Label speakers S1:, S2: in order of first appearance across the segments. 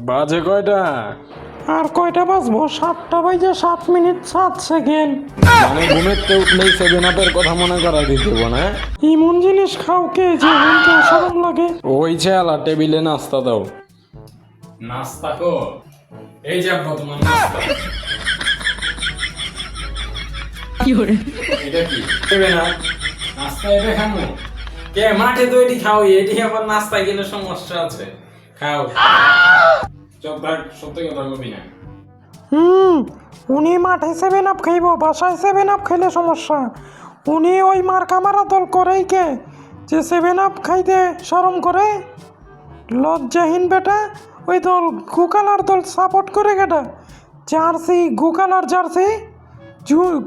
S1: বাজে কয়টা?
S2: আর কয়টা বাজবো? 7টা বাজে 7 মিনিট 7 সেকেন্ড।
S1: মানে ঘুমেতে উঠলেই 7 আপের কথা মনে করা দিতে না?
S2: এমন জিনিস খাও কে যে মনকে অসাধারণ লাগে।
S1: ওই চেলা টেবিলে নাস্তা দাও। নাস্তা কো? এই যে তোমার নাস্তা।
S2: কি করে?
S1: এটা কি? দেবে না? নাস্তা এটা খামু? কে মাঠে তো এটি খাও, এটি আবার নাস্তায় গেলে সমস্যা আছে। খাও। সত্যি কথা কবি না।
S2: উনি মাঠে 7 আপ খাইব, বাসায় 7 আপ খাইলে সমস্যা। উনি ওই মার্কা মারা দল করেই কে যে 7 আপ খাইতে শরম করে? লজ্জাহীন বেটা। ওই দল গুকালার দল সাপোর্ট করে কেটা? জার্সি গুকালার জার্সি,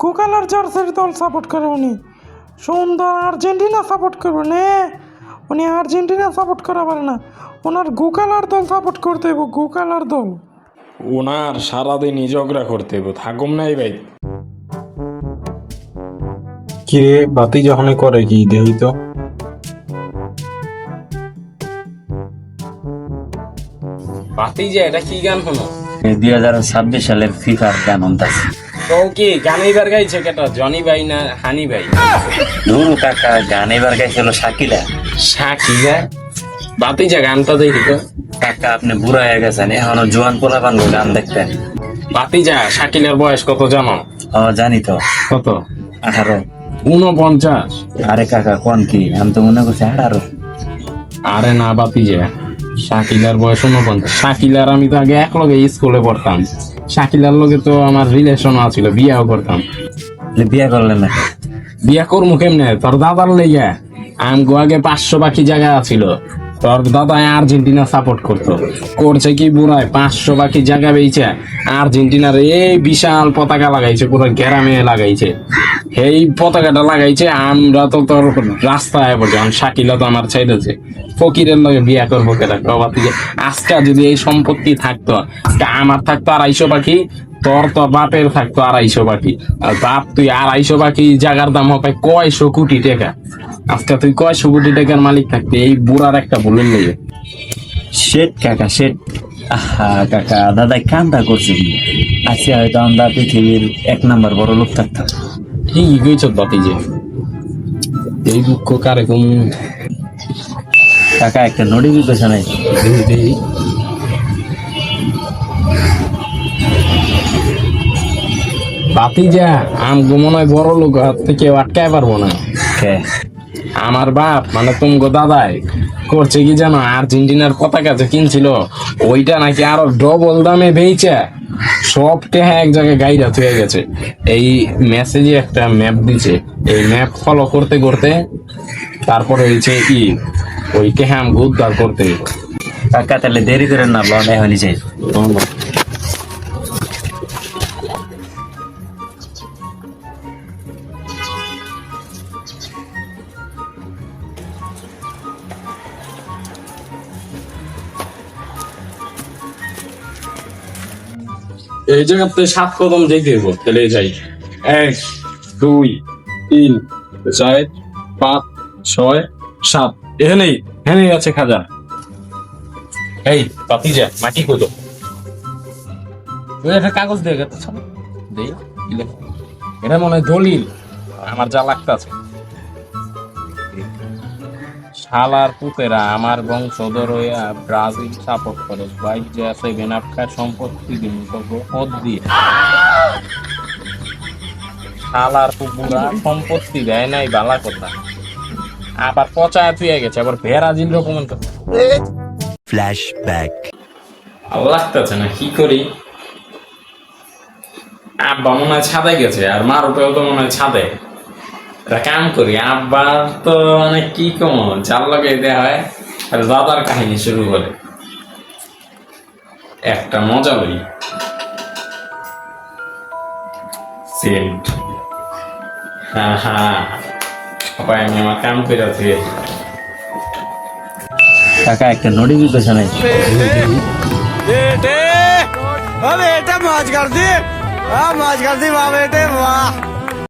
S2: গুকালার জার্সির দল সাপোর্ট করে উনি। সুন্দর আর্জেন্টিনা সাপোর্ট করবে নে। উনি আর্জেন্টিনা সাপোর্ট করা পারে না, ওনার গুকালার দল সাপোর্ট করতে হইব, গুকালার দল।
S1: ওনার সারাদিনই ঝগড়া করতে হইব, থাকুম নাই ভাই।
S3: কিরে বাতি যখন করে কি দেই তো?
S1: বাতি যে এটা কি গান শোনো?
S4: 2026 সালের ফিফার গান অন্তাছে।
S1: তো কি গান এবার গাইছে কেটা? জনি ভাই না হানি ভাই?
S4: নুরু কাকা গান এবার গাইছিল শাকিলা।
S1: শাকিলা? বাতি যে গানটা দেখি তো।
S4: কাকা আপনি বুড়া হয়ে গেছেন, এখনো জোয়ান পোলাপান গান দেখতেন।
S1: বাতি যা শাকিলার বয়স কত জানো?
S4: জানি তো।
S1: কত?
S4: 18।
S1: 49?
S4: আরে কাকা কোন কি, আমি তো মনে করছি 18।
S1: আরে না বাতি যে শাকিলার বয়স 49। শাকিলার আমি তো আগে এক লগে স্কুলে পড়তাম। শাকিলার লগে তো আমার রিলেশন আছিল, বিয়াও করতাম।
S4: বিয়ে করলেন না?
S1: বিয়া করবো কেমনে? তোর দাদার লেগে আমগো আগে 500 বাকি জায়গা আছিল। তোর দাদা আর্জেন্টিনা সাপোর্ট করতো, করছে কি বুড়ায় 500 বাকি জায়গা বেইছে আর্জেন্টিনার এই বিশাল পতাকা লাগাইছে, পুরো গ্রামে লাগাইছে। এই পতাকাটা লাগাইছে, আমরা তো তোর রাস্তায় পড়ছে। শাকিলা তো আমার চাইতেছে ফকিরের লগে বিয়া করবো কেটা? কবার থেকে আজকে যদি এই সম্পত্তি থাকতো, আমার থাকতো 250 বাকি, তোর বাপের থাকতো 250 বাকি। আর বাপ তুই 250 বাকি জায়গার দাম হবে কয়শো কোটি টাকা। আজকে তুই 100 কোটি টাকার মালিক থাকতে এই বুড়ার একটা ভুলের লেগে।
S4: শেট কাকা শেট। আহা কাকা দাদা কামটা করছে কি? আজকে হয়তো আমরা পৃথিবীর 1 নাম্বার বড় লোক থাকতাম।
S1: ঠিকই কইছ বাতি যে, এই দুঃখ কারে কম।
S4: কাকা একটা নোটিফিকেশন আছে।
S1: বাতি যা আমগো মনে হয় বড় লোক হাত থেকে আটকায় পারবো না। আমার বাপ মানে তুমগো দাদাই করছে কি জানো? আর্জেন্টিনার পতাকা যে কিনছিল ওইটা নাকি আরো ডবল দামে বেচে সব টেহা এক জায়গায় গাইডা হয়ে গেছে। এই মেসেজে একটা ম্যাপ দিছে, এই ম্যাপ ফলো করতে করতে তারপরে হয়েছে ওই টেহা আমগো উদ্ধার করতে।
S4: কাকা তাহলে দেরি করেন না, লন এখনই যাই।
S1: এই জায়গাতে 7 কদম যেতে হইব, তাহলে যাই। 1 2 3 4 5 6 7। এখানেই আছে খাজা। এই পাতি যা মাটি খোঁজো। ওই একটা কাগজ দিয়ে গেছে দেই, এটা মনে হয় দলিল। আমার যা লাগতাছে শালার পুতেরা আমার বংশধর হইয়া ব্রাজিল সাপোর্ট করে। বাইক যে আছে বেনাপকার সম্পত্তি দিন পদ দিয়ে শালার পুকুরা সম্পত্তি দেয় নাই বালা কথা, আবার পচায় থুয়ে গেছে, আবার ব্রাজিল রকম
S4: ফ্ল্যাশব্যাক।
S1: ভালো লাগতেছে না, কি করি? আব্বা মনে হয় ছাদে গেছে, আর মার উপরেও তো মনে হয় ছাদে। কাম করি, আব্বার তো মানে কি কম চাল লাগাই দেওয়া হয়, আর দাদার কাহিনী শুরু করে। একটা মজা লই সেন্ট। হ্যাঁ সবাই আমি আমার কাম করে আছি।
S4: কাকা একটা নোটিফিকেশন আছে।
S5: बेटे माज कर दी वाह बेटे वाह।